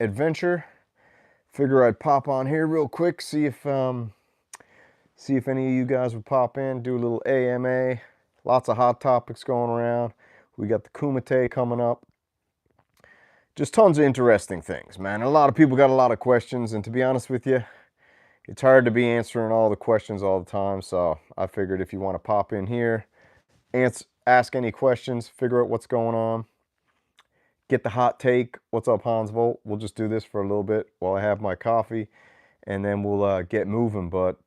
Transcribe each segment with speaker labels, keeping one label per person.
Speaker 1: adventure. Figure I'd pop on here real quick, see if any of you guys would pop in, do a little AMA. Lots of hot topics going around. We got the Kumite coming up. Just tons of interesting things, man. A lot of people got a lot of questions, and to be honest with you, it's hard to be answering all the questions all the time, so I figured if you want to pop in here, ask any questions, figure out what's going on, get the hot take. What's up, Hans Volt? We'll just do this for a little bit while I have my coffee, and then we'll get moving. But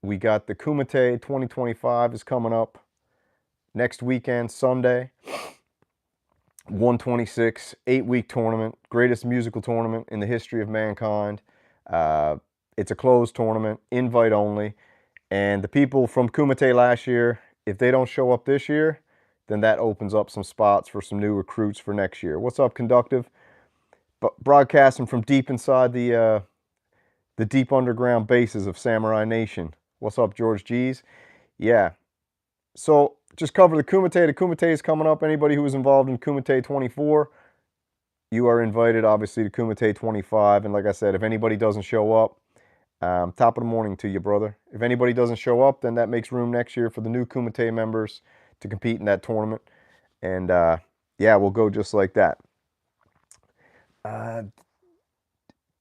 Speaker 1: we got the Kumite 2025 is coming up next weekend, Sunday. 126, 8-week tournament, greatest musical tournament in the history of mankind. It's a closed tournament, invite only. And the people from Kumite last year, if they don't show up this year, then that opens up some spots for some new recruits for next year. What's up, Conductive? Broadcasting from deep inside the deep underground bases of Samurai Nation. What's up, George G's? Yeah. So just cover the Kumite. The Kumite is coming up. Anybody who was involved in Kumite 24, you are invited, obviously, to Kumite 25. And like I said, if anybody doesn't show up, top of the morning to you, brother. If anybody doesn't show up, then that makes room next year for the new Kumite members to compete in that tournament. And yeah, we'll go just like that.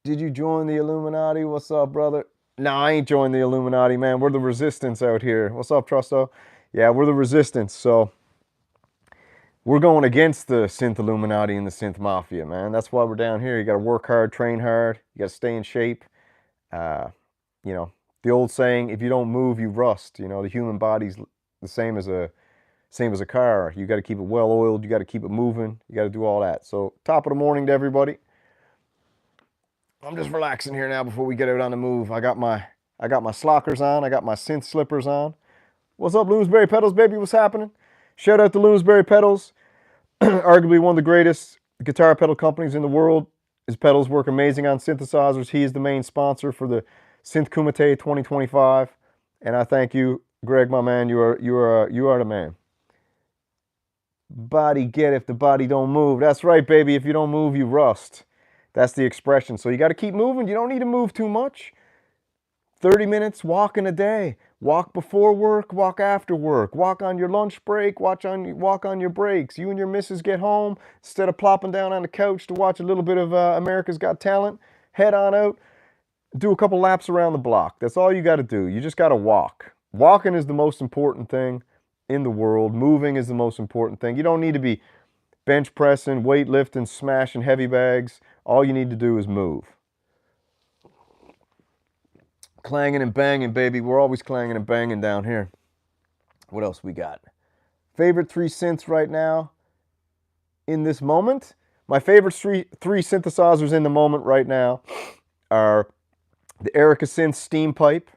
Speaker 1: Did you join the Illuminati? What's up, brother? No, I ain't joined the Illuminati, man. We're the resistance out here. What's up, Trusto? Yeah, we're the resistance. So we're going against the synth Illuminati and the synth mafia, man. That's why we're down here. You got to work hard, train hard. You got to stay in shape. You know, the old saying, if you don't move, you rust. You know, the human body's the same as a car. You got to keep it well oiled. You got to keep it moving. You got to do all that. So top of the morning to everybody. I'm just relaxing here now before we get out on the move. I got my slockers on. I got my synth slippers on. What's up, Bloomsbury Pedals, baby? What's happening? Shout out to Bloomsbury Pedals. Arguably one of the greatest guitar pedal companies in the world. His pedals work amazing on synthesizers. He is the main sponsor for the Synth Kumite 2025. And I thank you, Greg, my man. You are the man. Body get if the body don't move. That's right, baby. If you don't move, you rust. That's the expression. So you got to keep moving. You don't need to move too much. 30 minutes walking a day. Walk before work, walk after work. Walk on your lunch break, walk on your breaks. You and your missus get home. Instead of plopping down on the couch to watch a little bit of America's Got Talent, head on out, do a couple laps around the block. That's all you got to do. You just got to walk. Walking is the most important thing in the world. Moving is the most important thing. You don't need to be bench pressing, weightlifting, smashing heavy bags. All you need to do is move. Clanging and banging, baby. We're always clanging and banging down here. What else we got? Favorite 3 synths right now in this moment? My favorite three synthesizers in the moment right now are the Erica Synth Steam Pipe,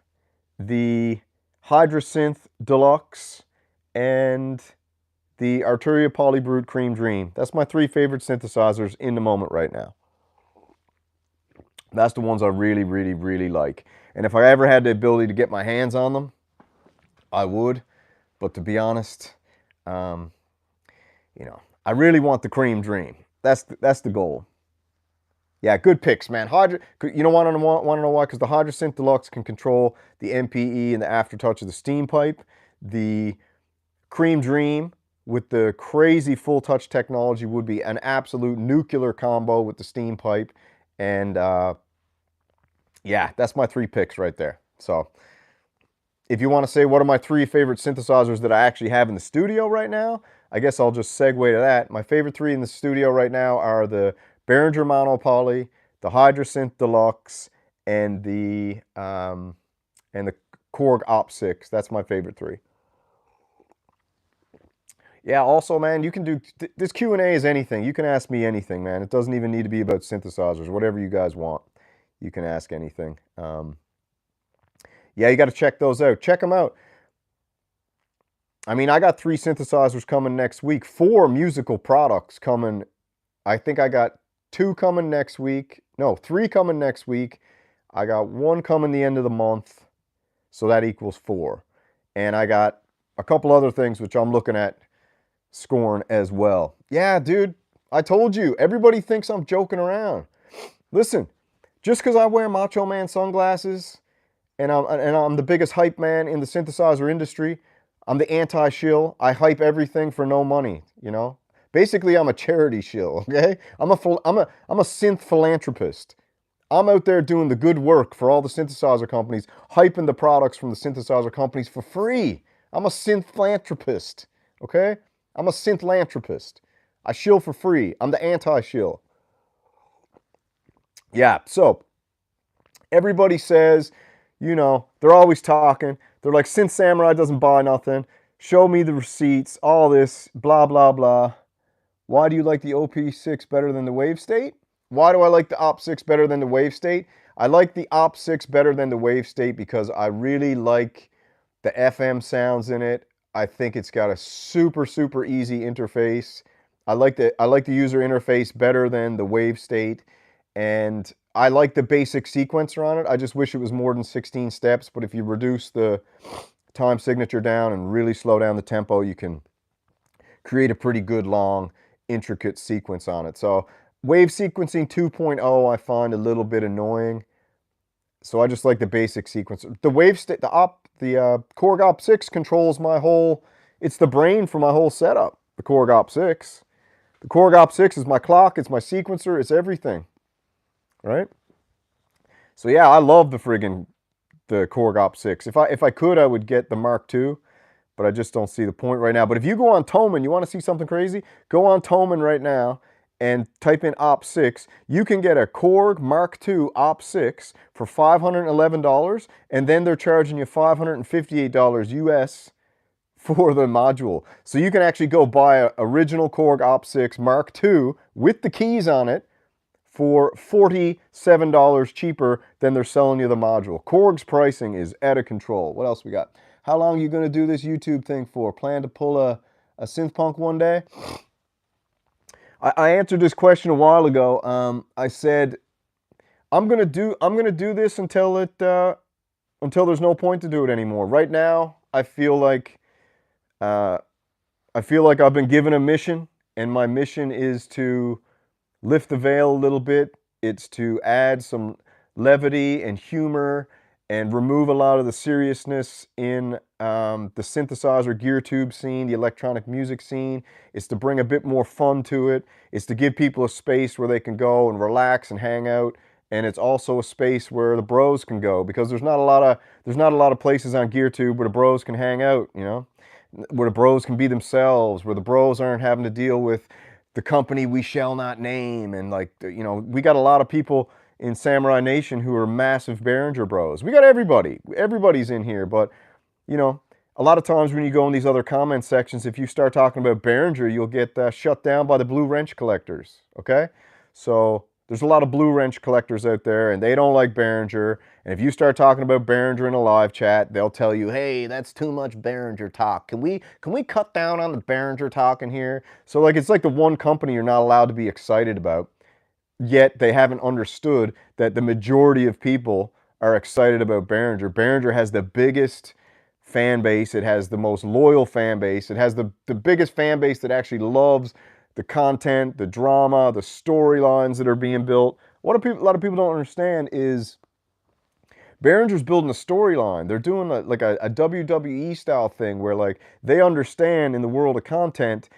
Speaker 1: the Hydra Synth Deluxe, and the Arturia Polybrute Cream Dream. That's my 3 favorite synthesizers in the moment right now. That's the ones I really, really, really like. And if I ever had the ability to get my hands on them, I would. But to be honest, you know, I really want the Cream Dream. That's the goal. Yeah, good picks, man. Hydra, you don't want to know why? Because the Hydra Synth Deluxe can control the MPE and the aftertouch of the steam pipe. The Cream Dream with the crazy full touch technology would be an absolute nuclear combo with the steam pipe. And yeah, that's my 3 picks right there. So if you want to say what are my 3 favorite synthesizers that I actually have in the studio right now, I guess I'll just segue to that. My favorite 3 in the studio right now are the Behringer Mono Poly, the Hydra Synth Deluxe, and the Korg Op 6. That's my favorite 3. Yeah, also, man, you can do, this Q&A is anything. You can ask me anything, man. It doesn't even need to be about synthesizers. Whatever you guys want, you can ask anything. Yeah, you got to check those out. Check them out. I mean, I got 3 synthesizers coming next week, 4 musical products coming. I think I got 2 coming next week. No, 3 coming next week. I got 1 coming the end of the month. So that equals 4. And I got a couple other things which I'm looking at scoring as well. Yeah, dude, I told you. Everybody thinks I'm joking around. Listen, just because I wear Macho Man sunglasses and I'm the biggest hype man in the synthesizer industry, I'm the anti-shill. I hype everything for no money, you know? Basically, I'm a charity shill, okay? I'm a synth philanthropist. I'm out there doing the good work for all the synthesizer companies, hyping the products from the synthesizer companies for free. I'm a synth philanthropist, okay? I'm a synth philanthropist. I shill for free. I'm the anti-shill. Yeah, so everybody says, you know, they're always talking. They're like, Synth Samurai doesn't buy nothing. Show me the receipts, all this, blah, blah, blah. Why do you like the OP6 better than the Wave State? Why do I like the OP6 better than the Wave State? I like the OP6 better than the Wave State because I really like the FM sounds in it. I think it's got a super, super easy interface. I like the user interface better than the Wave State. And I like the basic sequencer on it. I just wish it was more than 16 steps. But if you reduce the time signature down and really slow down the tempo, you can create a pretty good long intricate sequence on it. So wave sequencing 2.0 I find a little bit annoying. So I just like the basic sequencer. The wave state, the Korg Op6 controls my whole, it's the brain for my whole setup, the Korg Op6. The Korg Op6 is my clock, it's my sequencer, it's everything, right? So yeah, I love the Korg Op6. If I could, I would get the Mark II, but I just don't see the point right now. But if you go on Thomann, you want to see something crazy? Go on Thomann right now and type in Op6. You can get a Korg Mark II Op6 for $511, and then they're charging you $558 US for the module. So you can actually go buy an original Korg Op6 Mark II with the keys on it for $47 cheaper than they're selling you the module. Korg's pricing is out of control. What else we got? How long are you going to do this YouTube thing for? Plan to pull a synth punk one day? I answered this question a while ago. I said I'm gonna do this until there's no point to do it anymore. Right now, I feel like I've been given a mission, and my mission is to lift the veil a little bit. It's to add some levity and humor and remove a lot of the seriousness in the synthesizer gear tube scene, the electronic music scene. It's to bring a bit more fun to it. It's to give people a space where they can go and relax and hang out. And it's also a space where the bros can go, because there's not a lot of places on GearTube where the bros can hang out, you know, where the bros can be themselves, where the bros aren't having to deal with the company we shall not name. And like, you know, we got a lot of people in Samurai Nation who are massive Behringer bros. We got everybody's in here. But you know, a lot of times when you go in these other comment sections, if you start talking about Behringer, you'll get shut down by the blue wrench collectors, okay? So there's a lot of blue wrench collectors out there, and they don't like Behringer. And if you start talking about Behringer in a live chat, they'll tell you, hey, that's too much Behringer talk. Can we cut down on the Behringer talk in here? So like, it's like the one company you're not allowed to be excited about, yet they haven't understood that the majority of people are excited about Behringer. Behringer has the biggest fan base. It has the most loyal fan base. It has the biggest fan base that actually loves the content, the drama, the storylines that are being built. What a lot of people don't understand is Behringer's building a storyline. They're doing a WWE style thing where like they understand in the world of content,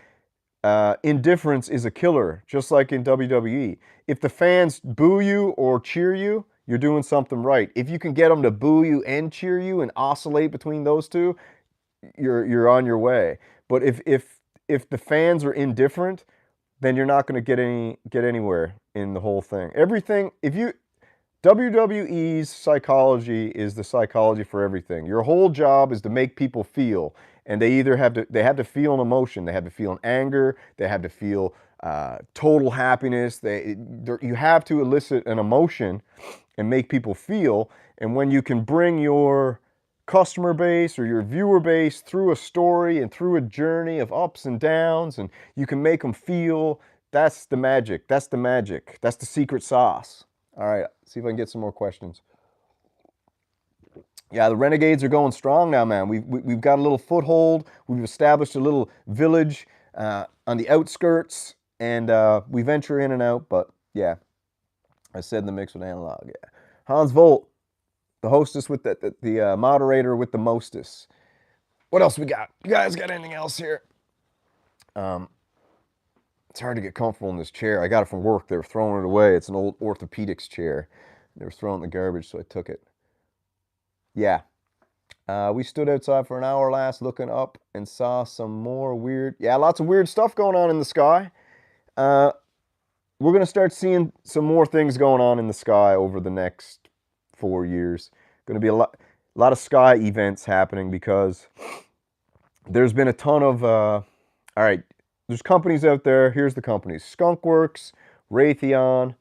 Speaker 1: indifference is a killer, just like in WWE. If the fans boo you or cheer you, you're doing something right. If you can get them to boo you and cheer you and oscillate between those two, you're on your way. But if the fans are indifferent, then you're not going to get anywhere in the whole thing. WWE's psychology is the psychology for everything. Your whole job is to make people feel, and they have to feel an emotion. They have to feel an anger. They have to feel total happiness. You have to elicit an emotion and make people feel. And when you can bring your customer base or your viewer base through a story and through a journey of ups and downs, and you can make them feel, that's the magic. That's the magic. That's the secret sauce. All right, see if I can get some more questions. Yeah, the Renegades are going strong now, man. We've got a little foothold. We've established a little village on the outskirts, and we venture in and out. But yeah, I said in the mix with analog. Yeah. Hans Volt, the hostess with the moderator with the mostess. What else we got? You guys got anything else here? It's hard to get comfortable in this chair. I got it from work. They were throwing it away. It's an old orthopedics chair. They were throwing it in the garbage, so I took it. Yeah. We stood outside for an hour last looking up and saw some more weird, lots of weird stuff going on in the sky. We're going to start seeing some more things going on in the sky over the next 4 years. Going to be a lot of sky events happening because there's been a ton of, all right, there's companies out there. Here's the companies: Skunkworks, Raytheon,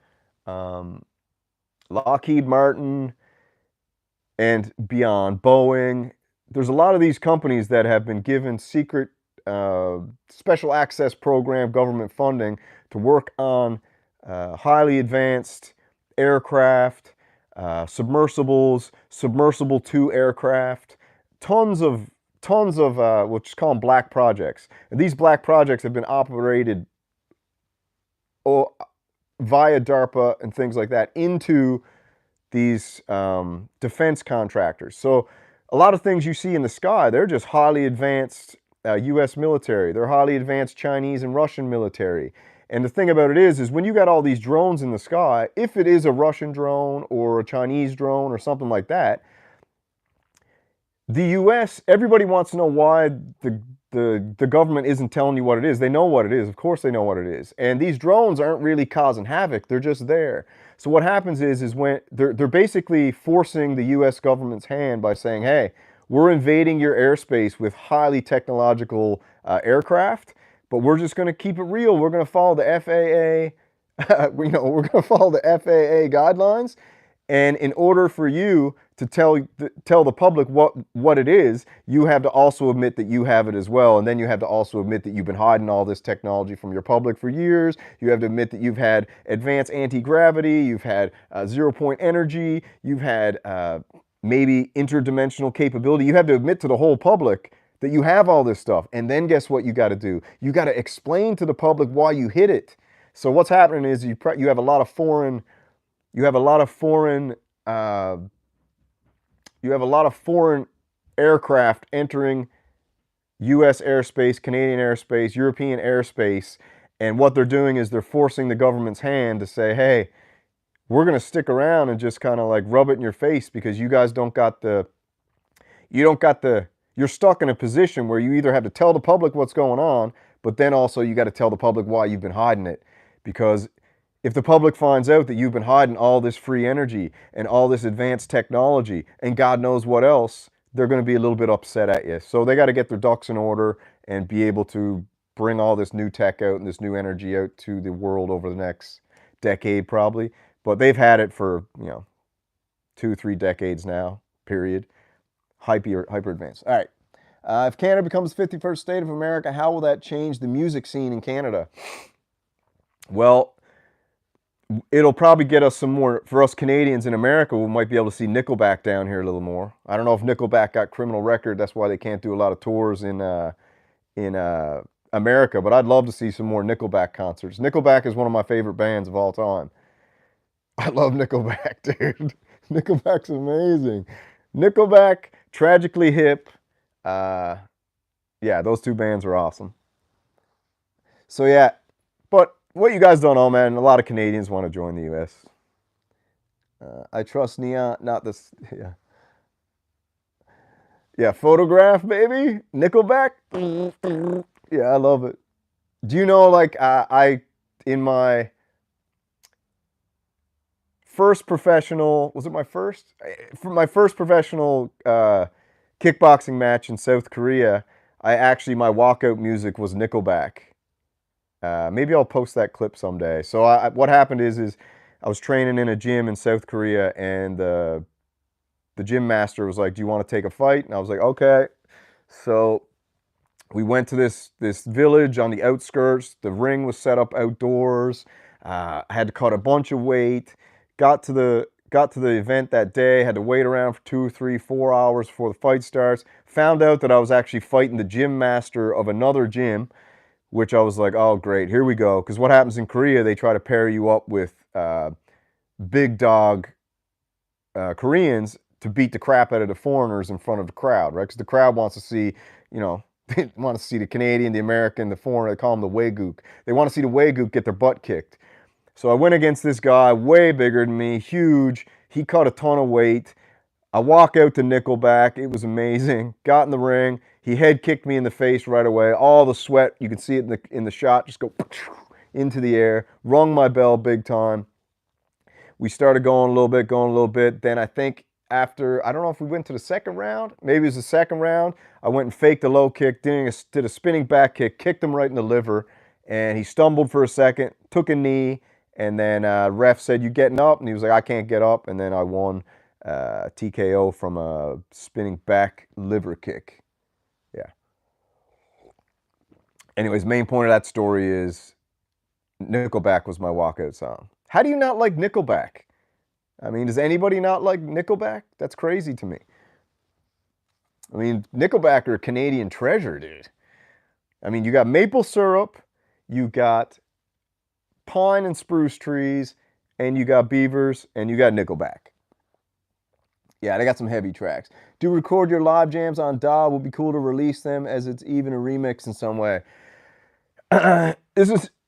Speaker 1: Lockheed Martin, and beyond, Boeing. There's a lot of these companies that have been given secret special access program government funding to work on highly advanced aircraft, submersibles, submersible 2 aircraft, tons of we'll just call them black projects. And these black projects have been operated via DARPA and things like that into these defense contractors. So a lot of things you see in the sky, they're just highly advanced U.S. military. They're highly advanced Chinese and Russian military. And the thing about it is when you got all these drones in the sky, if it is a Russian drone or a Chinese drone or something like that, the U.S., everybody wants to know why the government isn't telling you what it is. They know what it is. Of course they know what it is. And these drones aren't really causing havoc. They're just there. So what happens is when they're basically forcing the U.S. government's hand by saying, hey, we're invading your airspace with highly technological aircraft, but we're just going to keep it real. We're going to follow the FAA. We're going to follow the FAA guidelines. And in order for you to tell the public what it is, you have to also admit that you have it as well. And then you have to also admit that you've been hiding all this technology from your public for years. You have to admit that you've had advanced anti-gravity, you've had zero-point energy, you've had maybe interdimensional capability. You have to admit to the whole public that you have all this stuff. And then guess what you got to do? You got to explain to the public why you hid it. So what's happening is you have a lot of foreign aircraft entering U.S. airspace, Canadian airspace, European airspace, and what they're doing is they're forcing the government's hand to say, hey, we're going to stick around and just kind of like rub it in your face because you guys you're stuck in a position where you either have to tell the public what's going on, but then also you got to tell the public why you've been hiding it. Because if the public finds out that you've been hiding all this free energy and all this advanced technology and God knows what else, they're going to be a little bit upset at you. So they got to get their ducks in order and be able to bring all this new tech out and this new energy out to the world over the next decade probably. But they've had it for, 2-3 decades now, period. Hyper advanced. All right. If Canada becomes the 51st state of America, how will that change the music scene in Canada? Well, it'll probably get us some more, for us Canadians in America, we might be able to see Nickelback down here a little more. I don't know if Nickelback got criminal record, that's why they can't do a lot of tours in America, but I'd love to see some more Nickelback concerts. Nickelback is one of my favorite bands of all time. I love Nickelback, dude. Nickelback's amazing. Nickelback, Tragically Hip, yeah, those two bands are awesome. So yeah, but what you guys don't know, man, a lot of Canadians want to join the U.S. I trust Neon, not this, yeah. Yeah, Photograph, baby. Nickelback. Yeah, I love it. Do you know, like, in my first professional, was it my first? For my first professional kickboxing match in South Korea, my walkout music was Nickelback. Maybe I'll post that clip someday. So what happened is I was training in a gym in South Korea, and the gym master was like, do you want to take a fight? And I was like, okay. So we went to this village on the outskirts. The ring was set up outdoors. I had to cut a bunch of weight. Got to the event that day. Had to wait around for 2, 3, 4 hours before the fight starts. Found out that I was actually fighting the gym master of another gym, which I was like, oh, great, here we go. Because what happens in Korea, they try to pair you up with big dog Koreans to beat the crap out of the foreigners in front of the crowd, right? Because the crowd wants to see, you know, they want to see the Canadian, the American, the foreigner. They call them the Waygook. They want to see the Waygook get their butt kicked. So I went against this guy, way bigger than me, huge. He cut a ton of weight. I walk out to Nickelback. It was amazing. Got in the ring. He head kicked me in the face right away. All the sweat, you can see it in the shot, just go into the air. Rung my bell big time. We started going a little bit. Then I think after, I don't know if we went to the second round. Maybe it was the second round. I went and faked a low kick, did a spinning back kick, kicked him right in the liver. And he stumbled for a second, took a knee. And then ref said, "You getting up?" And he was like, "I can't get up." And then I won TKO from a spinning back liver kick. Yeah. Anyways, main point of that story is Nickelback was my walkout song. How do you not like Nickelback? I mean, does anybody not like Nickelback? That's crazy to me. I mean, Nickelback are a Canadian treasure, dude. I mean, you got maple syrup, you got pine and spruce trees, and you got beavers, and you got Nickelback. Yeah, they got some heavy tracks. Do record your live jams on DAW. Would be cool to release them as it's even a remix in some way.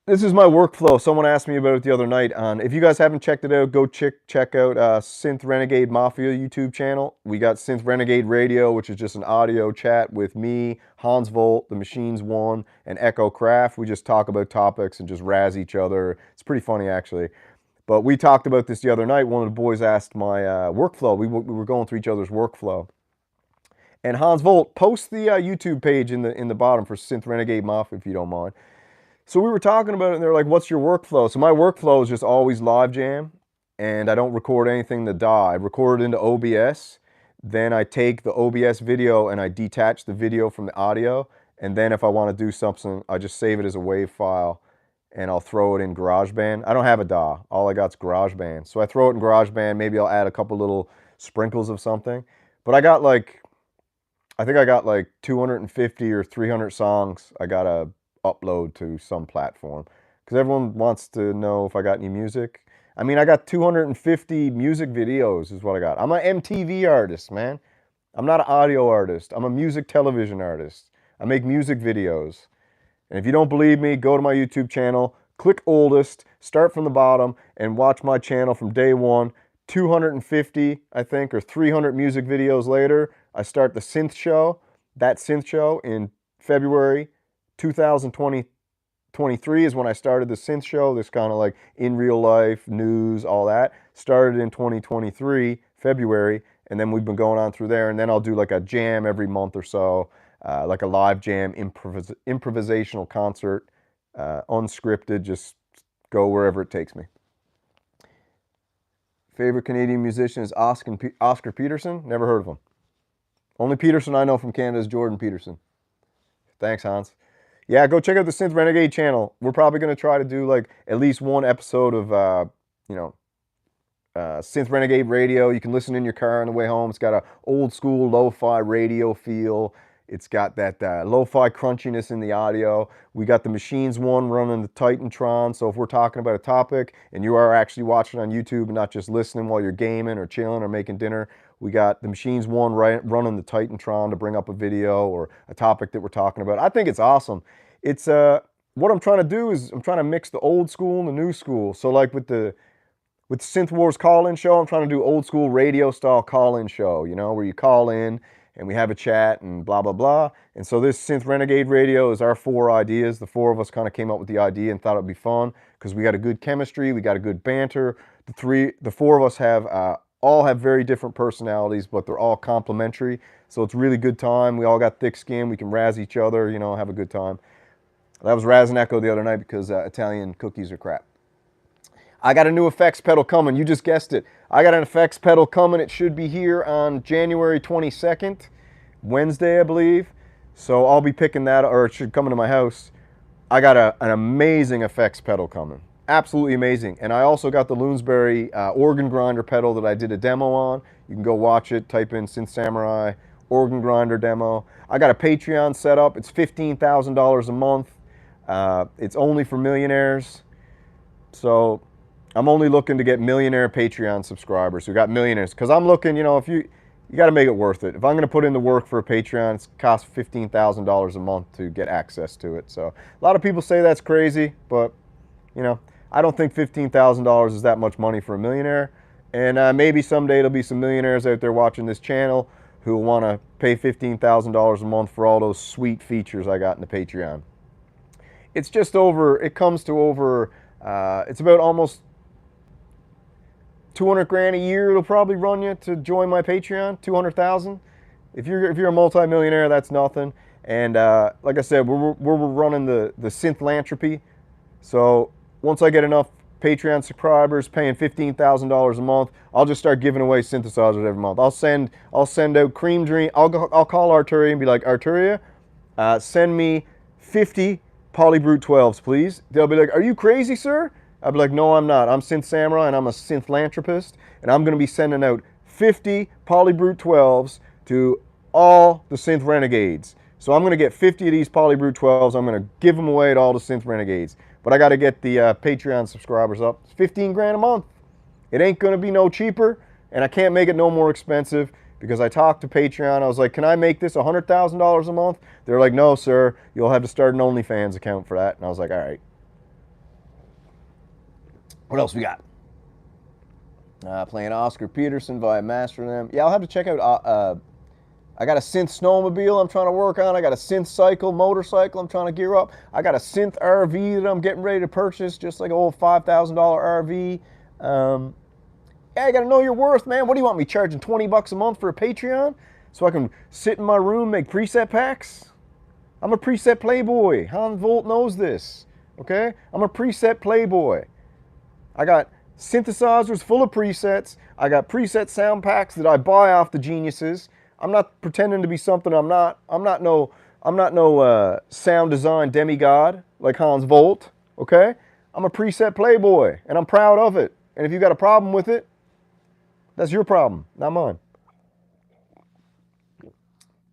Speaker 1: This is my workflow. Someone asked me about it the other night. If you guys haven't checked it out, go check out Synth Renegade Mafia YouTube channel. We got Synth Renegade Radio, which is just an audio chat with me, Hans Volt, The Machines One, and Echo Craft. We just talk about topics and just razz each other. It's pretty funny, actually. But we talked about this the other night. One of the boys asked my workflow. We were going through each other's workflow. And Hans Volt, post the YouTube page in the bottom for Synth Renegade Mafia, if you don't mind. So we were talking about it, and they're like, "What's your workflow?" So my workflow is just always live jam, and I don't record anything in the DAW. I record it into OBS. Then I take the OBS video and I detach the video from the audio. And then if I want to do something, I just save it as a WAV file, and I'll throw it in GarageBand. I don't have a DAW. All I got is GarageBand. So I throw it in GarageBand. Maybe I'll add a couple little sprinkles of something. But I think I got like 250 or 300 songs I got to upload to some platform. Because everyone wants to know if I got any music. I mean, I got 250 music videos is what I got. I'm an MTV artist, man. I'm not an audio artist. I'm a music television artist. I make music videos. And if you don't believe me, go to my YouTube channel, click oldest, start from the bottom, and watch my channel from day one. 250, I think, or 300 music videos later, I start the Synth Show. That Synth Show in February 2023 is when I started the Synth Show. This kind of like in real life, news, all that. Started in 2023, February, and then we've been going on through there. And then I'll do like a jam every month or so. Like a live jam, improvisational concert, unscripted, just go wherever it takes me. Favorite Canadian musician is Oscar Peterson. Never heard of him. Only Peterson I know from Canada is Jordan Peterson. Thanks, Hans. Yeah, go check out the Synth Renegade channel. We're probably going to try to do like at least one episode of, Synth Renegade Radio. You can listen in your car on the way home. It's got a old school lo-fi radio feel. It's got that lo-fi crunchiness in the audio. We got the Machines One running the Titantron. So if we're talking about a topic and you are actually watching on YouTube and not just listening while you're gaming or chilling or making dinner, we got the Machines One running the Titantron to bring up a video or a topic that we're talking about. I think it's awesome. It's what I'm trying to do is I'm trying to mix the old school and the new school. So like with the Synth Wars call-in show, I'm trying to do old school radio style call-in show, you know, where you call in and we have a chat and blah, blah, blah. And so this Synth Renegade Radio is our 4 ideas. The 4 of us kind of came up with the idea and thought it'd be fun because we got a good chemistry, we got a good banter. The 4 of us all have very different personalities, but they're all complementary. So it's really good time. We all got thick skin. We can razz each other, you know, have a good time. That was Raz and Echo the other night because Italian cookies are crap. I got a new effects pedal coming. You just guessed it. I got an effects pedal coming. It should be here on January 22nd, Wednesday, I believe. So I'll be picking that, or it should come into my house. I got an amazing effects pedal coming. Absolutely amazing. And I also got the Loonsberry organ grinder pedal that I did a demo on. You can go watch it. Type in Synth Samurai organ grinder demo. I got a Patreon set up. It's $15,000 a month. It's only for millionaires. So I'm only looking to get millionaire Patreon subscribers who got millionaires. Because I'm looking, you know, if you got to make it worth it. If I'm going to put in the work for a Patreon, it's cost $15,000 a month to get access to it. So a lot of people say that's crazy, but, you know, I don't think $15,000 is that much money for a millionaire. And maybe someday there'll be some millionaires out there watching this channel who want to pay $15,000 a month for all those sweet features I got in the Patreon. It's just over, it comes to over, it's about almost 200 grand a year it'll probably run you to join my Patreon, 200,000. If you're a multi-millionaire, that's nothing. And like I said, we're running the synthlanthropy. So once I get enough Patreon subscribers paying $15,000 a month, I'll just start giving away synthesizers every month. I'll send out Cream Dream. I'll call Arturia and be like, Arturia, send me 50 Polybrute 12s, please. They'll be like, are you crazy, sir? I'll be like, no, I'm not. I'm Synth Samurai and I'm a synthlanthropist, and I'm going to be sending out 50 Polybrute 12s to all the Synth Renegades. So I'm going to get 50 of these Polybrute 12s. I'm going to give them away to all the Synth Renegades. But I got to get the Patreon subscribers up. It's 15 grand a month. It ain't going to be no cheaper, and I can't make it no more expensive because I talked to Patreon. I was like, can I make this $100,000 a month? They're like, no, sir. You'll have to start an OnlyFans account for that. And I was like, all right. What else we got? Playing Oscar Peterson via Master Them. Yeah, I'll have to check out. I got a synth snowmobile I'm trying to work on. I got a synth cycle, motorcycle I'm trying to gear up. I got a synth RV that I'm getting ready to purchase, just like an old $5,000 RV. Yeah, I got to know your worth, man. What do you want me charging $20 a month for a Patreon so I can sit in my room, make preset packs? I'm a preset playboy. Hans Volt knows this, okay? I'm a preset playboy. I got synthesizers full of presets. I got preset sound packs that I buy off the geniuses. I'm not pretending to be something I'm not. I'm not no sound design demigod like Hans Volt, okay? I'm a preset playboy, and I'm proud of it. And if you got a problem with it, that's your problem, not mine.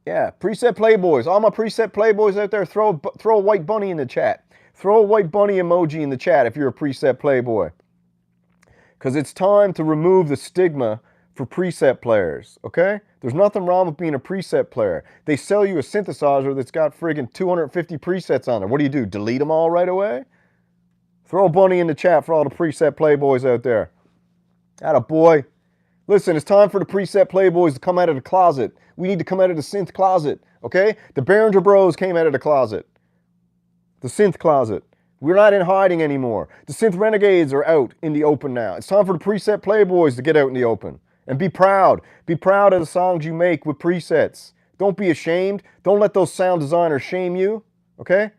Speaker 1: Yeah, preset playboys. All my preset playboys out there, throw a white bunny in the chat. Throw a white bunny emoji in the chat if you're a preset playboy. Because it's time to remove the stigma for preset players, okay? There's nothing wrong with being a preset player. They sell you a synthesizer that's got friggin' 250 presets on there. What do? Delete them all right away? Throw a bunny in the chat for all the preset playboys out there. Atta boy. Listen, it's time for the preset playboys to come out of the closet. We need to come out of the synth closet, okay? The Behringer Bros came out of the closet. The synth closet. We're not in hiding anymore. The Synth Renegades are out in the open now. It's time for the preset playboys to get out in the open. And be proud. Be proud of the songs you make with presets. Don't be ashamed. Don't let those sound designers shame you, okay?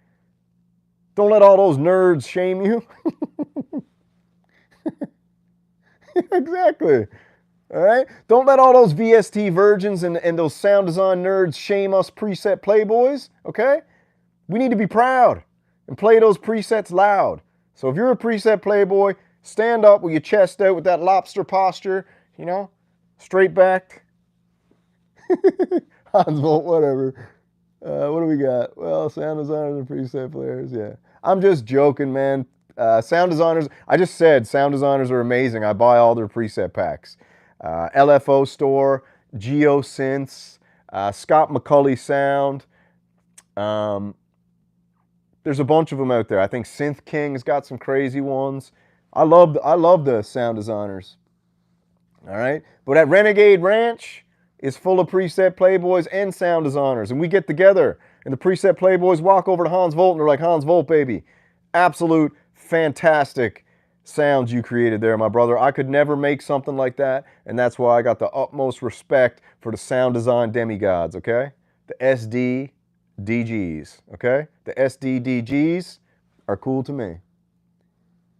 Speaker 1: Don't let all those nerds shame you. Exactly. All right? Don't let all those VST virgins and those sound design nerds shame us preset playboys, okay? We need to be proud and play those presets loud. So if you're a preset playboy, stand up with your chest out with that lobster posture, you know, straight backed. Hans Volt, whatever. What do we got? Well, sound designers and preset players, yeah. I'm just joking, man. Sound designers, I just said sound designers are amazing. I buy all their preset packs. LFO Store, GeoSynths, Scott McCulley Sound. There's a bunch of them out there. I think Synth King's got some crazy ones. I love the sound designers. All right? But at Renegade Ranch is full of preset playboys and sound designers. And we get together, and the preset playboys walk over to Hans Volt, and they're like, Hans Volt, baby. Absolute fantastic sounds you created there, my brother. I could never make something like that, and that's why I got the utmost respect for the sound design demigods, okay? The SDDGs, okay? The SDDGs are cool to me.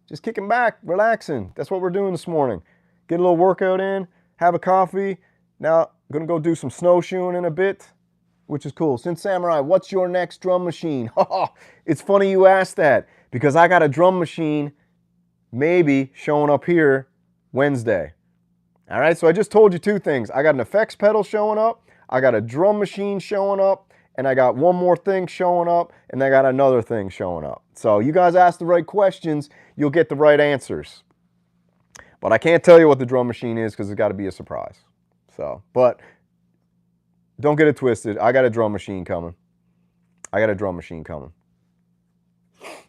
Speaker 1: Just kicking back, relaxing. That's what we're doing this morning. Get a little workout in, have a coffee. Now, I'm going to go do some snowshoeing in a bit, which is cool. Synth Samurai, what's your next drum machine? It's funny you asked that, because I got a drum machine maybe showing up here Wednesday. All right, so I just told you two things. I got an effects pedal showing up, I got a drum machine showing up, and I got one more thing showing up, and I got another thing showing up. So you guys ask the right questions, you'll get the right answers. But I can't tell you what the drum machine is because it's got to be a surprise. So, but don't get it twisted. I got a drum machine coming. I got a drum machine coming.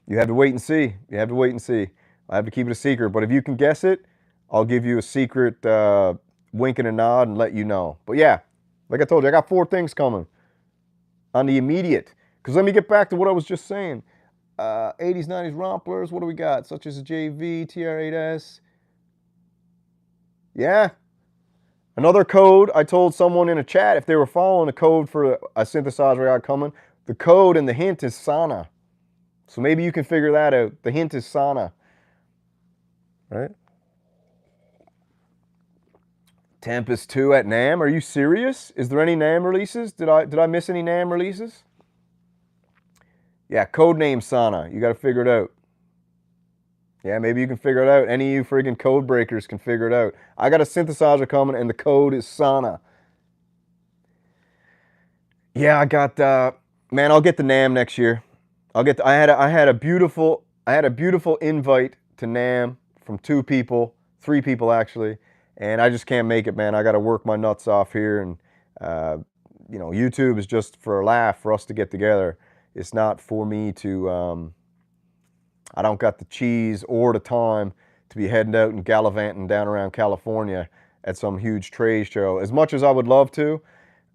Speaker 1: You have to wait and see. You have to wait and see. I have to keep it a secret. But if you can guess it, I'll give you a secret wink and a nod and let you know. But yeah, like I told you, I got 4 things coming on the immediate. Because let me get back to what I was just saying. 80s, 90s romplers, what do we got? Such as a JV, TR8S. Yeah. Another code, I told someone in a chat if they were following a code for a synthesizer I got coming, the code and the hint is Sana. So maybe you can figure that out. The hint is Sana. Right? Tempest 2 at NAMM. Are you serious? Is there any NAMM releases? Did I miss any NAMM releases? Yeah, codename Sana. You got to figure it out. Yeah, maybe you can figure it out. Any of you friggin' code breakers can figure it out. I got a synthesizer coming and the code is Sana. Yeah, I got man, I'll get the NAMM next year. I had a beautiful invite to NAMM from 2 people, 3 people actually, and I just can't make it, man. I got to work my nuts off here, and you know, YouTube is just for a laugh for us to get together. It's not for me to I don't got the cheese or the time to be heading out and gallivanting down around California at some huge trade show. As much as I would love to,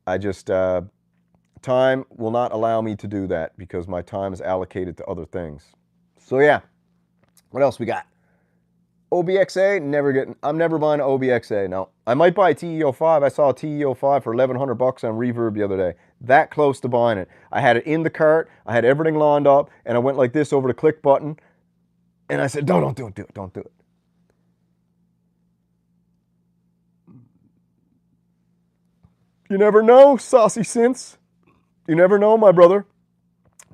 Speaker 1: I just time will not allow me to do that because my time is allocated to other things. So yeah, what else we got? OBXA, I'm never buying an OBXA, no. I might buy a TE05. I saw a TE05 for 1,100 bucks on Reverb the other day. That close to buying it. I had it in the cart, I had everything lined up, and I went like this over the click button, and I said, no, don't do it, don't do it. You never know, saucy synths. You never know, my brother.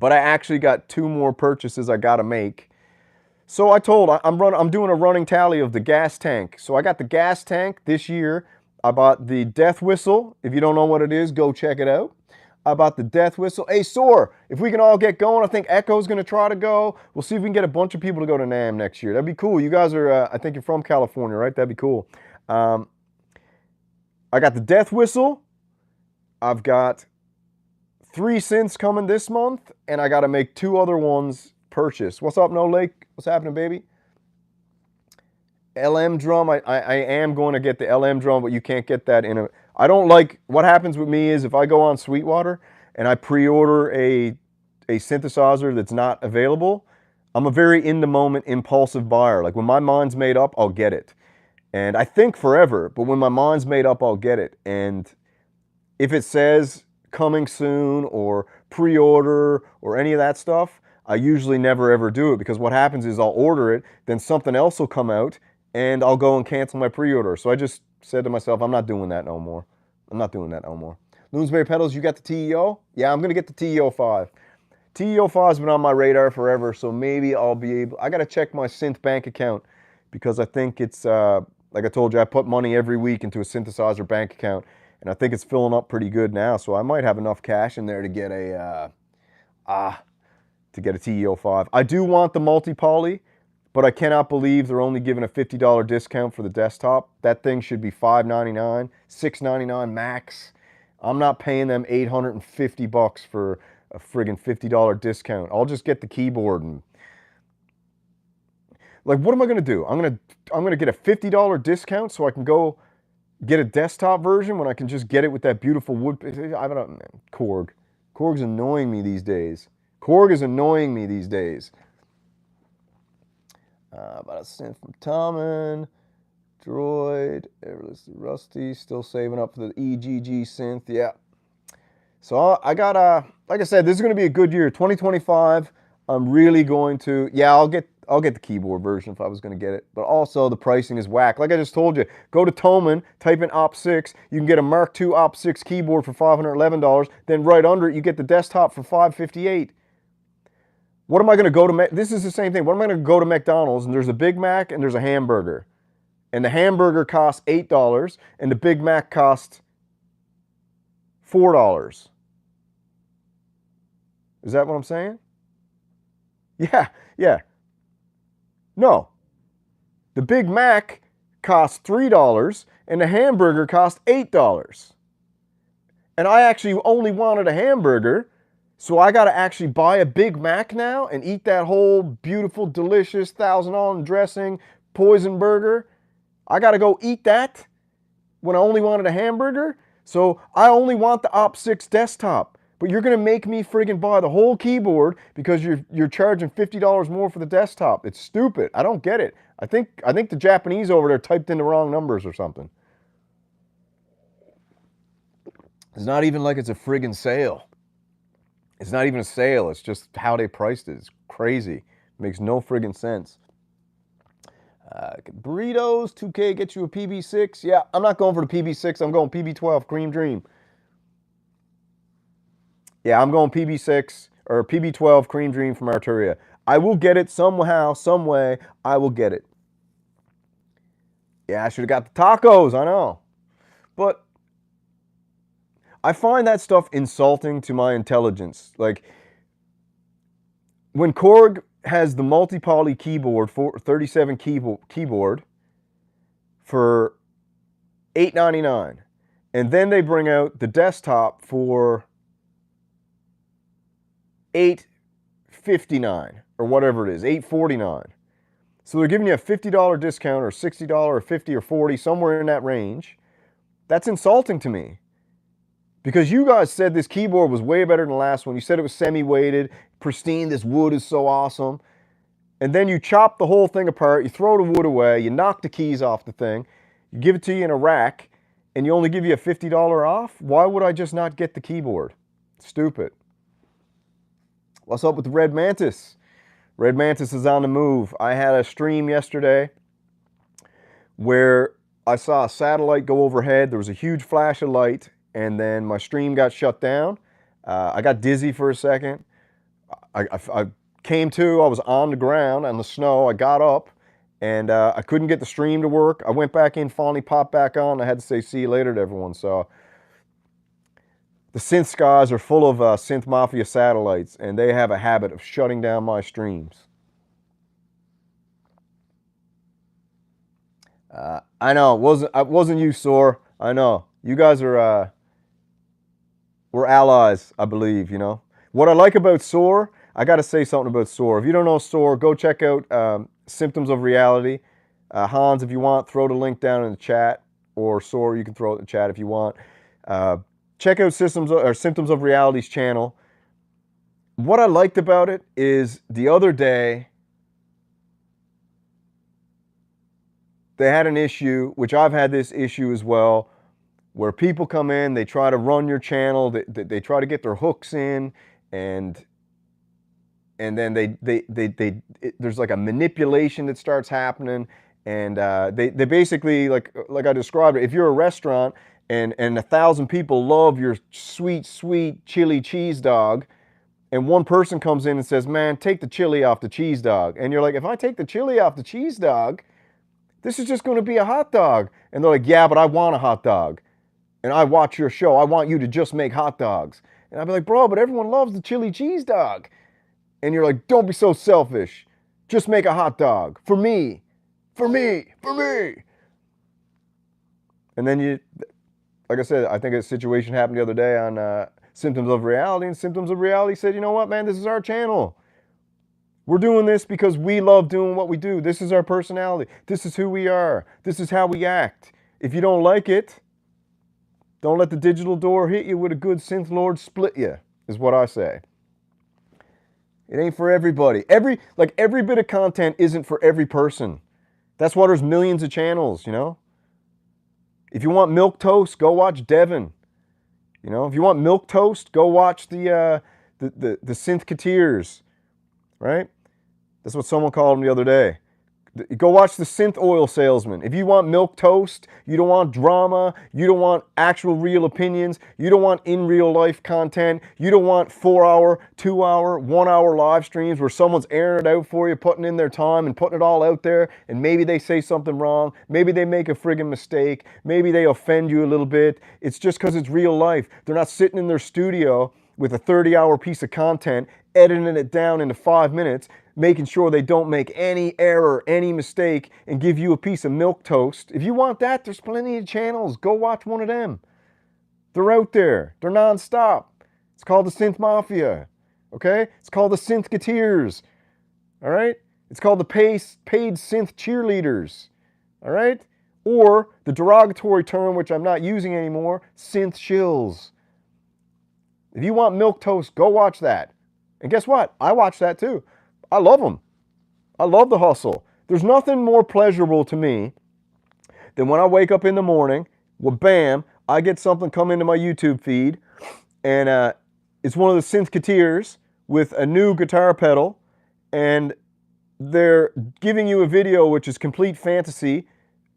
Speaker 1: But I actually got 2 more purchases I gotta make. So I'm doing a running tally of the gas tank. So I got the gas tank this year. I bought the Death Whistle. If you don't know what it is, go check it out. I bought the Death Whistle. Hey, Soar, if we can all get going, I think Echo's going to try to go. We'll see if we can get a bunch of people to go to NAMM next year. That'd be cool. You guys are, I think you're from California, right? That'd be cool. I got the Death Whistle. I've got 3 synths coming this month, and I got to make 2 other ones purchase. What's up, No Lake? What's happening, baby? LM drum. I am going to get the LM drum, but you can't get that in a... I don't like... What happens with me is if I go on Sweetwater and I pre-order a synthesizer that's not available, I'm a very in-the-moment impulsive buyer. Like when my mind's made up, I'll get it. And I think forever, but when my mind's made up, I'll get it. And if it says coming soon or pre-order or any of that stuff, I usually never ever do it because what happens is I'll order it, then something else will come out and I'll go and cancel my pre-order. So I just said to myself, I'm not doing that no more. I'm not doing that no more. Loonsberry Pedals, you got the TEO? Yeah, I'm going to get the TEO5. TEO5 has been on my radar forever, so maybe I'll be able... I got to check my synth bank account because I think it's, like I told you, I put money every week into a synthesizer bank account and I think it's filling up pretty good now, so I might have enough cash in there to get a... to get a TEO5. I do want the multi-poly, but I cannot believe they're only giving a $50 discount for the desktop. That thing should be $599, $699 max. I'm not paying them 850 bucks for a friggin' $50 discount. I'll just get the keyboard and... Like, what am I gonna do? I'm gonna get a $50 discount so I can go get a desktop version when I can just get it with that beautiful wood... I don't know, Korg. Korg's annoying me these days. Korg is annoying me these days. About a synth from Tommen. Droid. Rusty. Still saving up for the EGG synth. Yeah. So I got like I said, this is going to be a good year. 2025. I'm really going to... Yeah, I'll get the keyboard version if I was going to get it. But also the pricing is whack. Like I just told you, go to Tommen, type in Op6. You can get a Mark II Op6 keyboard for $511. Then right under it, you get the desktop for $558. What am I going to go to... This is the same thing. What am I going to go to McDonald's and there's a Big Mac and there's a hamburger. And the hamburger costs $8 and the Big Mac costs $4. Is that what I'm saying? Yeah, yeah. No. The Big Mac costs $3 and the hamburger costs $8. And I actually only wanted a hamburger, so I got to actually buy a Big Mac now and eat that whole beautiful, delicious, $1,000 dressing poison burger. I got to go eat that when I only wanted a hamburger. So I only want the Op6 desktop. But you're going to make me friggin' buy the whole keyboard because you're charging $50 more for the desktop. It's stupid. I don't get it. I think the Japanese over there typed in the wrong numbers or something. It's not even like it's a friggin' sale. It's not even a sale. It's just how they priced it. It's crazy. It makes no friggin' sense. Burritos, 2K gets you a PB6. Yeah, I'm not going for the PB6. I'm going PB12, Cream Dream. Yeah, I'm going PB6 or PB12 Cream Dream from Arturia. I will get it somehow, some way. I will get it. Yeah, I should have got the tacos. I know. But I find that stuff insulting to my intelligence. Like, when Korg has the multi-poly keyboard, 37 keyboard for $8.99, and then they bring out the desktop for $8.59 or whatever it is, $8.49. So they're giving you a $50 discount or $60 or $50 or $40, somewhere in that range. That's insulting to me. Because you guys said this keyboard was way better than the last one. You said it was semi-weighted, pristine, this wood is so awesome. And then you chop the whole thing apart, you throw the wood away, you knock the keys off the thing, you give it to you in a rack, and you only give you a $50 off? Why would I just not get the keyboard? Stupid. What's up with the Red Mantis? Red Mantis is on the move. I had a stream yesterday where I saw a satellite go overhead. There was a huge flash of light, and then my stream got shut down. I got dizzy for a second. I came to, I was on the ground, on the snow. I got up, and I couldn't get the stream to work. I went back in, finally popped back on. I had to say see you later to everyone. So the synth skies are full of Synth Mafia satellites, and they have a habit of shutting down my streams. I know, it wasn't you, Soar. I know. You guys are, we're allies, I believe, you know. What I like about Soar, I got to say something about Soar. If you don't know Soar, go check out Symptoms of Reality. Hans, if you want, throw the link down in the chat, or Soar, you can throw it in the chat if you want. Check out Symptoms of Reality's channel. What I liked about it is the other day, they had an issue, which I've had this issue as well, where people come in, they try to run your channel, they try to get their hooks in, and then there's like a manipulation that starts happening, and they basically, like I described it, if you're a restaurant and 1,000 people love your sweet chili cheese dog, and one person comes in and says, man, take the chili off the cheese dog, and you're like, if I take the chili off the cheese dog, this is just going to be a hot dog. And they're like, yeah, but I want a hot dog. And I watch your show. I want you to just make hot dogs. And I'd be like, bro, but everyone loves the chili cheese dog. And you're like, don't be so selfish. Just make a hot dog. For me. For me. For me. And then you, like I said, I think a situation happened the other day on Symptoms of Reality. And Symptoms of Reality said, you know what, man, this is our channel. We're doing this because we love doing what we do. This is our personality. This is who we are. This is how we act. If you don't like it, don't let the digital door hit you with a good synth lord split you, is what I say. It ain't for everybody. Every bit of content isn't for every person. That's why there's millions of channels, you know? If you want milk toast, go watch Devin. You know, if you want milk toast, go watch the Synthketeers, right? That's what someone called him the other day. Go watch the Synth Oil Salesman. If you want milk toast, you don't want drama, you don't want actual real opinions, you don't want in real life content, you don't want 4-hour, 2-hour, 1-hour live streams where someone's airing it out for you, putting in their time and putting it all out there, and maybe they say something wrong, maybe they make a friggin' mistake, maybe they offend you a little bit. It's just because it's real life. They're not sitting in their studio with a 30-hour piece of content, editing it down into 5 minutes, making sure they don't make any error, any mistake, and give you a piece of milk toast. If you want that, there's plenty of channels. Go watch one of them. They're out there. They're nonstop. It's called the Synth Mafia. Okay? It's called the Synthketeers. All right? It's called the paid synth cheerleaders. All right? Or the derogatory term, which I'm not using anymore, synth shills. If you want milk toast, go watch that. And guess what? I watch that too. I love them. I love the hustle. There's nothing more pleasurable to me than when I wake up in the morning, well, bam, I get something come into my YouTube feed, and it's one of the Synthketeers with a new guitar pedal, and they're giving you a video which is complete fantasy,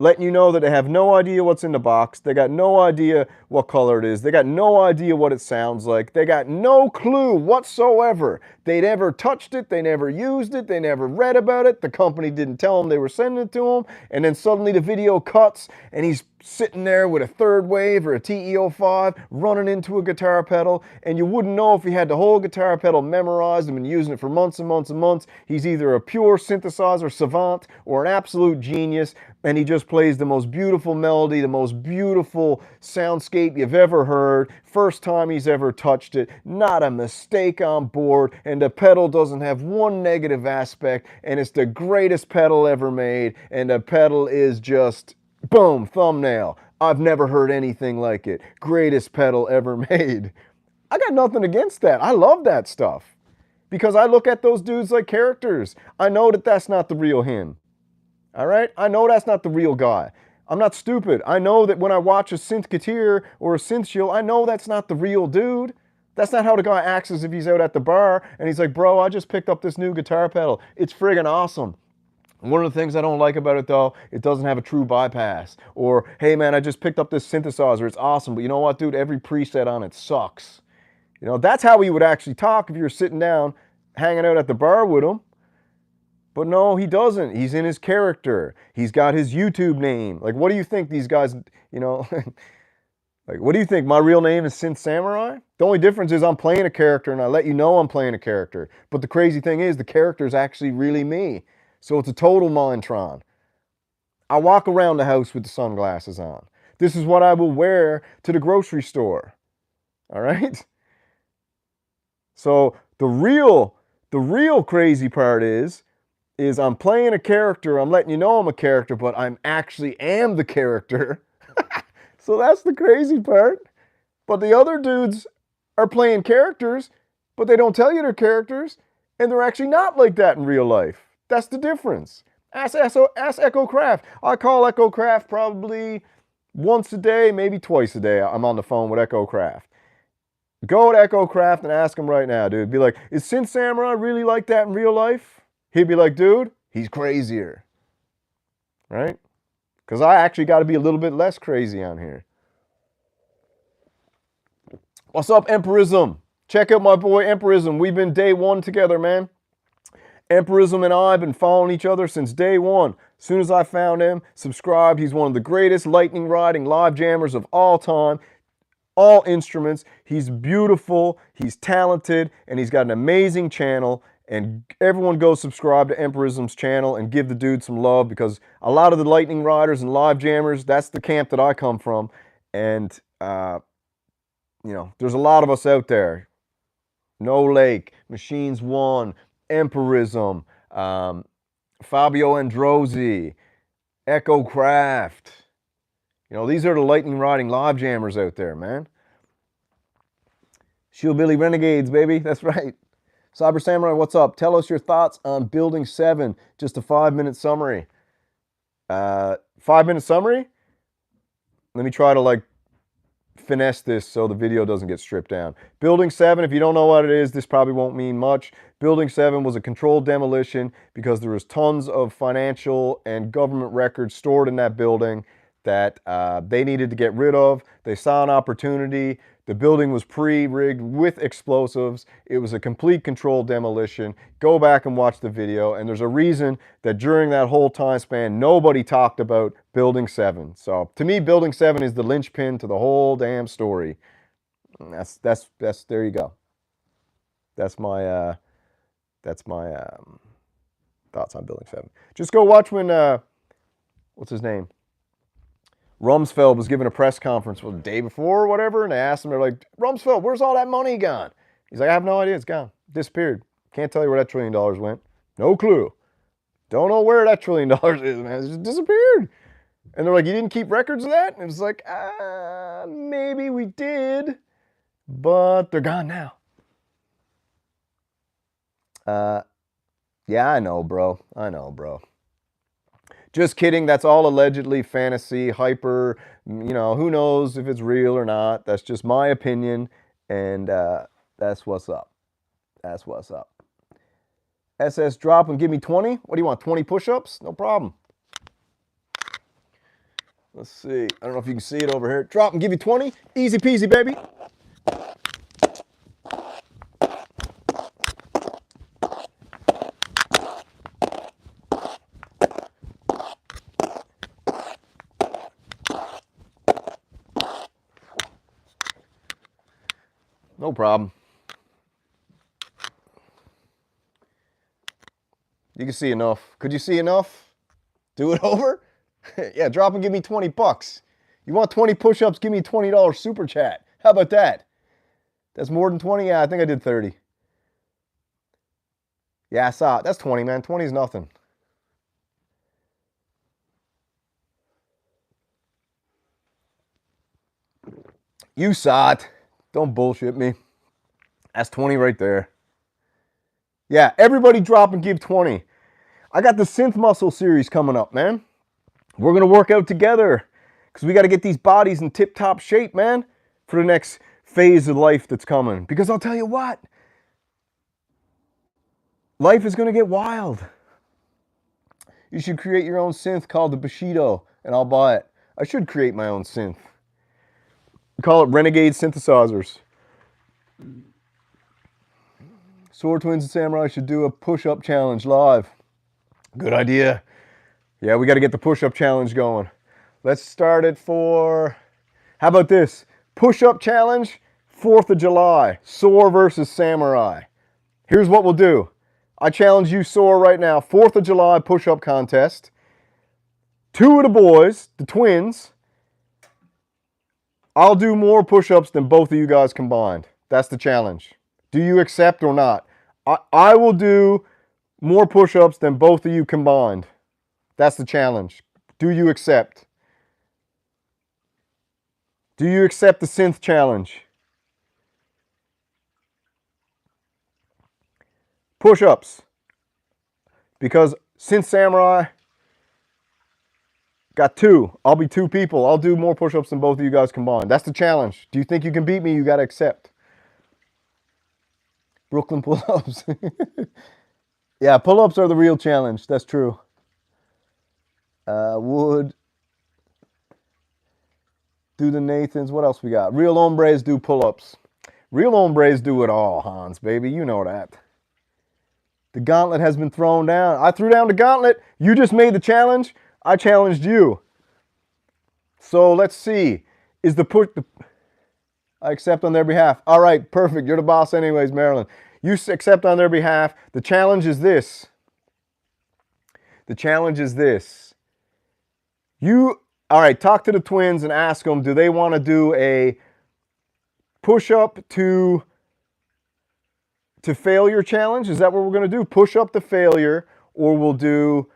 Speaker 1: letting you know that they have no idea what's in the box. They got no idea what color it is. They got no idea what it sounds like. They got no clue whatsoever. They never touched it. They never used it. They never read about it. The company didn't tell them they were sending it to them. And then suddenly the video cuts and he's sitting there with a third wave or a TE-05 running into a guitar pedal, and you wouldn't know if he had the whole guitar pedal memorized and been using it for months and months and months. He's either a pure synthesizer savant or an absolute genius, and he just plays the most beautiful melody, the most beautiful soundscape you've ever heard. First time he's ever touched it, not a mistake on board, and the pedal doesn't have one negative aspect, and it's the greatest pedal ever made, and the pedal is just boom, thumbnail. I've never heard anything like it. Greatest pedal ever made. I got nothing against that. I love that stuff because I look at those dudes like characters. I know that that's not the real him. All right? I know that's not the real guy. I'm not stupid. I know that when I watch a Synthketeer or a synth shill, I know that's not the real dude. That's not how the guy acts as if he's out at the bar and he's like, bro, I just picked up this new guitar pedal. It's friggin' awesome. One of the things I don't like about it, though, it doesn't have a true bypass. Or, hey, man, I just picked up this synthesizer. It's awesome. But you know what, dude? Every preset on it sucks. You know, that's how he would actually talk if you were sitting down, hanging out at the bar with him. But no, he doesn't. He's in his character. He's got his YouTube name. Like, what do you think these guys, you know, like, what do you think? My real name is Synth Samurai? The only difference is I'm playing a character and I let you know I'm playing a character. But the crazy thing is the character is actually really me. So it's a total Mindtron. I walk around the house with the sunglasses on. This is what I will wear to the grocery store. All right? So the real crazy part is I'm playing a character. I'm letting you know I'm a character, but I'm actually am the character. So that's the crazy part. But the other dudes are playing characters, but they don't tell you they're characters, and they're actually not like that in real life. That's the difference. Ask Echo Craft. I call Echo Craft probably once a day, maybe twice a day. I'm on the phone with Echo Craft. Go to Echo Craft and ask him right now, dude. Be like, is Synth Samurai really like that in real life? He'd be like, dude, he's crazier. Right? Because I actually got to be a little bit less crazy on here. What's up, Emperism? Check out my boy Emperism. We've been day one together, man. Emperism and I have been following each other since day one. As soon as I found him, subscribed. He's one of the greatest lightning riding live jammers of all time. All instruments. He's beautiful, he's talented, and he's got an amazing channel. And everyone go subscribe to Emperism's channel and give the dude some love, because a lot of the lightning riders and live jammers, that's the camp that I come from. And, you know, there's a lot of us out there. No Lake, Machines One, Emperism, Fabio Androzzi, Echo Craft. You know, these are the lightning riding live jammers out there, man. Shillbilly Renegades, baby. That's right. Cyber Samurai, what's up? Tell us your thoughts on Building 7. Just a 5-minute summary. 5-minute summary? Let me try to, like, finesse this so the video doesn't get stripped down. Building 7, if you don't know what it is, this probably won't mean much. Building 7 was a controlled demolition because there was tons of financial and government records stored in that building that they needed to get rid of. They saw an opportunity. The building was pre-rigged with explosives. It was a complete controlled demolition. Go back and watch the video, and there's a reason that during that whole time span, nobody talked about Building 7. So to me, Building 7 is the linchpin to the whole damn story. That's there you go. That's my Thoughts on building 7. Just go watch when, what's his name? Rumsfeld was giving a press conference the day before or whatever, and they asked him, they're like, Rumsfeld, where's all that money gone? He's like, I have no idea. It's gone. Disappeared. Can't tell you where that $1 trillion went. No clue. Don't know where that $1 trillion is, man. It just disappeared. And they're like, you didn't keep records of that? And it was like, maybe we did, but they're gone now. Yeah, I know, bro. I know, bro. Just kidding. That's all allegedly fantasy, hyper, you know, who knows if it's real or not. That's just my opinion, and that's what's up. That's what's up. SS drop and give me 20. What do you want, 20 push-ups? No problem. Let's see. I don't know if you can see it over here. Drop and give you 20. Easy peasy, baby. No problem. You can see enough. Could you see enough? Do it over? Yeah, drop and give me 20 bucks. You want 20 push-ups? Give me a $20 super chat. How about that? That's more than 20? Yeah, I think I did 30. Yeah, I saw it. That's 20, man. 20 is nothing. You saw it. Don't bullshit me. That's 20 right there. Yeah, everybody drop and give 20. I got the Synth Muscle series coming up, man. We're going to work out together because we got to get these bodies in tip-top shape, man, for the next phase of life that's coming. Because I'll tell you what, life is going to get wild. You should create your own synth called the Bushido, and I'll buy it. I should create my own synth. Call it Renegade Synthesizers. Sword Twins and Samurai should do a push-up challenge live. Good idea. Yeah, we got to get the push-up challenge going. Let's start it for, how about this? Push-up challenge, 4th of July. Soar versus Samurai. Here's what we'll do. I challenge you, Soar, right now. 4th of July push-up contest. 2 of the boys, the twins, I'll do more push-ups than both of you guys combined. That's the challenge. Do you accept or not? I will do more push-ups than both of you combined. That's the challenge. Do you accept? Do you accept the synth challenge? Push-ups. Because Synth Samurai got 2. I'll be 2 people. I'll do more push-ups than both of you guys combined. That's the challenge. Do you think you can beat me? You got to accept. Brooklyn pull-ups. Yeah, pull-ups are the real challenge. That's true. Wood. Do the Nathans. What else we got? Real hombres do pull-ups. Real hombres do it all, Hans, baby. You know that. The gauntlet has been thrown down. I threw down the gauntlet. You just made the challenge. I challenged you. So let's see. Is the push... I accept on their behalf. All right, perfect. You're the boss anyways, Marilyn. You accept on their behalf. The challenge is this. The challenge is this. All right, talk to the twins and ask them, do they want to do a push-up to failure challenge? Is that what we're going to do? Push-up to failure, or we'll do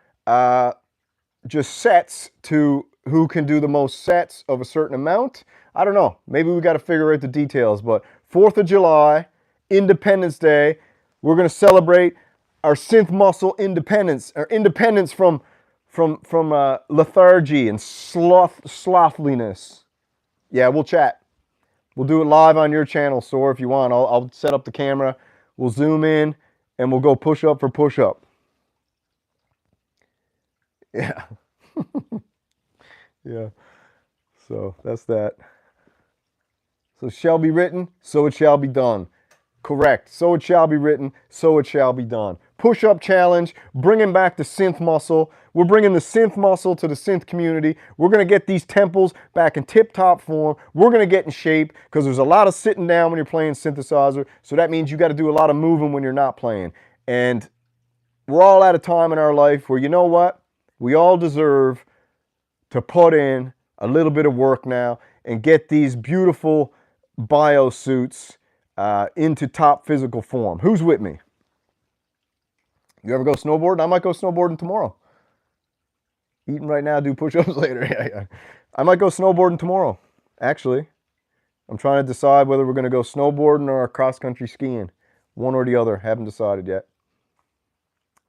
Speaker 1: just sets to who can do the most sets of a certain amount? I don't know. Maybe we got to figure out the details, but 4th of July, Independence Day, we're going to celebrate our synth muscle independence, our independence from lethargy and slothliness. Yeah, we'll chat. We'll do it live on your channel, Soar, if you want. I'll set up the camera. We'll zoom in, and we'll go push-up for push-up. Yeah. Yeah. So that's that. So shall be written, so it shall be done. Correct. So it shall be written, so it shall be done. Push-up challenge, bringing back the synth muscle. We're bringing the synth muscle to the synth community. We're going to get these temples back in tip-top form. We're going to get in shape because there's a lot of sitting down when you're playing synthesizer. So that means you got to do a lot of moving when you're not playing. And we're all at a time in our life where, you know what? We all deserve to put in a little bit of work now and get these beautiful biosuits into top physical form. Who's with me? You ever go snowboarding? I might go snowboarding tomorrow. Eating right now, do push-ups later. Yeah. I might go snowboarding tomorrow, actually. I'm trying to decide whether we're going to go snowboarding or cross-country skiing. One or the other. Haven't decided yet.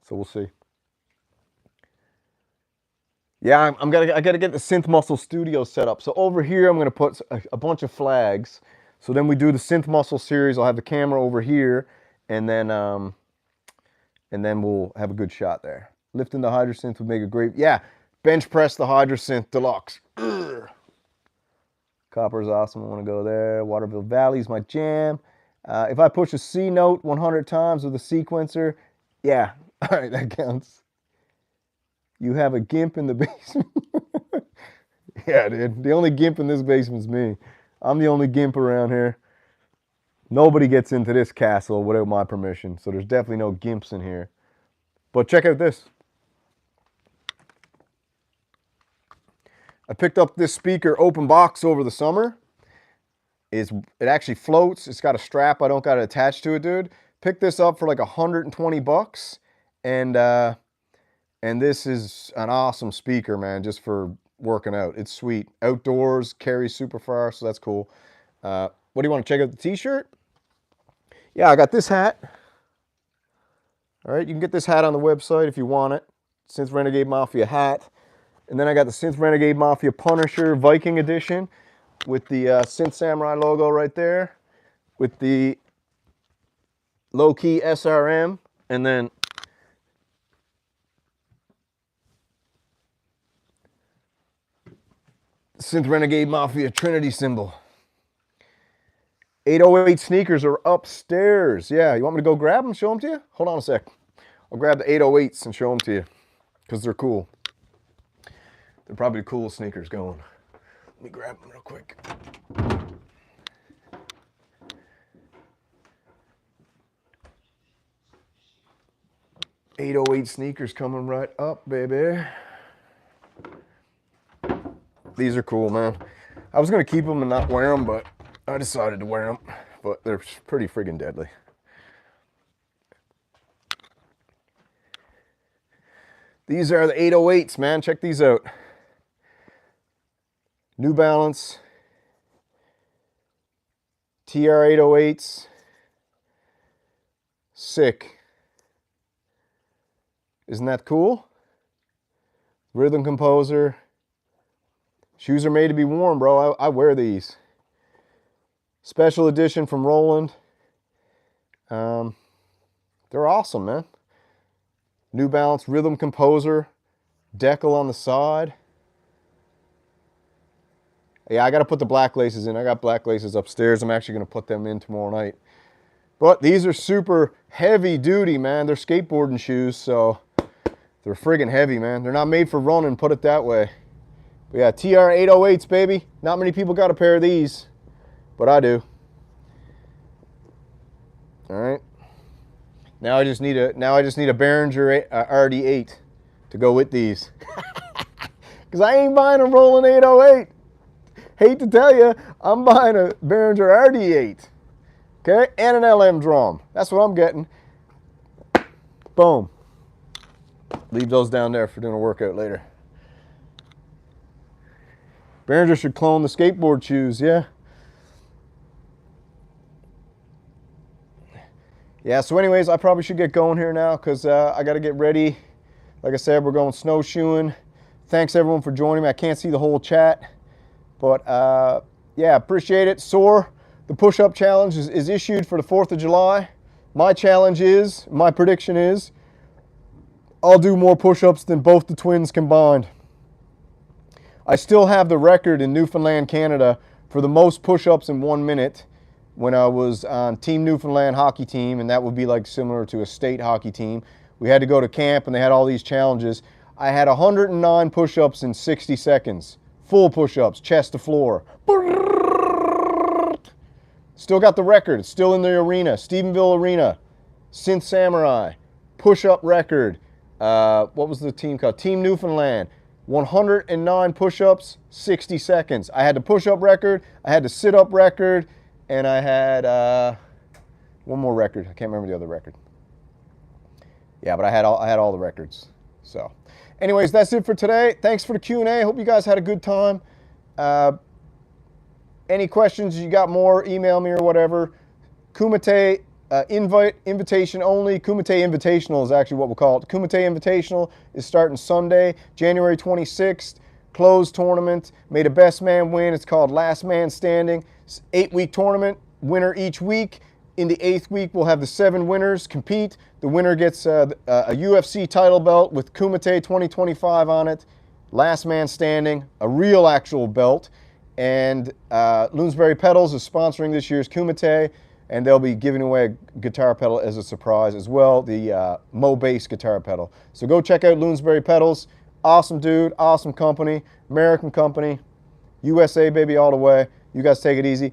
Speaker 1: So we'll see. Yeah, I got to get the Synth Muscle Studio set up. So over here, I'm going to put a bunch of flags. So then we do the Synth Muscle series. I'll have the camera over here, and then we'll have a good shot there. Lifting the Hydrosynth would make a great, yeah, bench press the Hydrosynth Deluxe. Ugh. Copper is awesome. I want to go there. Waterville Valley is my jam. If I push a C note 100 times with a sequencer, yeah, all right, that counts. You have a gimp in the basement. Yeah, dude. The only gimp in this basement's me. I'm the only gimp around here. Nobody gets into this castle without my permission, so there's definitely no gimps in here. But check out this. I picked up this speaker open box over the summer. It actually floats. It's got a strap. I don't got it attached to it, dude. Picked this up for like 120 bucks. And this is an awesome speaker, man, just for working out. It's sweet. Outdoors, carries super far, so that's cool. What do you want to check out the t-shirt? Yeah, I got this hat. All right, you can get this hat on the website if you want it. Synth Renegade Mafia hat. And then I got the Synth Renegade Mafia Punisher Viking Edition with the Synth Samurai logo right there, with the low-key SRM, and then Synth Renegade Mafia Trinity symbol. 808 sneakers are upstairs. Yeah, you want me to go grab them, show them to you? Hold on a sec. I'll grab the 808s and show them to you because they're cool. They're probably the coolest sneakers going. Let me grab them real quick. .808 sneakers coming right up, baby. These are cool, man. I was going to keep them and not wear them, but I decided to wear them. But they're pretty friggin' deadly. These are the 808s, man. Check these out. New Balance TR 808s. Sick. Isn't that cool? Rhythm Composer. Shoes are made to be worn, bro. I wear these. Special edition from Roland. They're awesome, man. New Balance Rhythm Composer. Decal on the side. Yeah, I got to put the black laces in. I got black laces upstairs. I'm actually going to put them in tomorrow night. But these are super heavy duty, man. They're skateboarding shoes, so they're friggin' heavy, man. They're not made for running, put it that way. But yeah, TR 808s, baby. Not many people got a pair of these, but I do. All right. Now I just need a Behringer RD8 to go with these. Because I ain't buying a Roland 808. Hate to tell you, I'm buying a Behringer RD8. Okay, and an LM drum. That's what I'm getting. Boom. Leave those down there for doing a workout later. Behringer should clone the skateboard shoes, yeah. Yeah, so anyways, I probably should get going here now because I got to get ready. Like I said, we're going snowshoeing. Thanks everyone for joining me. I can't see the whole chat. But yeah, appreciate it. SOAR, the push-up challenge is issued for the 4th of July. My prediction is, I'll do more push-ups than both the twins combined. I still have the record in Newfoundland, Canada for the most push-ups in 1 minute when I was on Team Newfoundland hockey team, and that would be like similar to a state hockey team. We had to go to camp and they had all these challenges. I had 109 push-ups in 60 seconds. Full push-ups, chest to floor. Still got the record. It's still in the arena. Stephenville Arena. Synth Samurai. push-up record. What was the team called? Team Newfoundland. 109 push-ups, 60 seconds. I had the push-up record, I had the sit-up record, and I had one more record. I can't remember the other record. Yeah, but I had all the records. So, anyways, that's it for today. Thanks for the Q&A. Hope you guys had a good time. Any questions, you got more, email me or whatever. Kumite invitation only. Kumite Invitational is actually what we'll call it. Kumite Invitational is starting Sunday, January 26th. Closed tournament. May the best man win. It's called Last Man Standing. It's 8-week tournament. Winner each week. In the 8th week, we'll have the 7 winners compete. The winner gets a UFC title belt with Kumite 2025 on it. Last Man Standing, a real actual belt. And Loonsberry Pedals is sponsoring this year's Kumite, and they'll be giving away a guitar pedal as a surprise as well, the Mo Bass guitar pedal. So go check out Loonsberry Pedals. Awesome dude, awesome company, American company, USA baby all the way. You guys take it easy.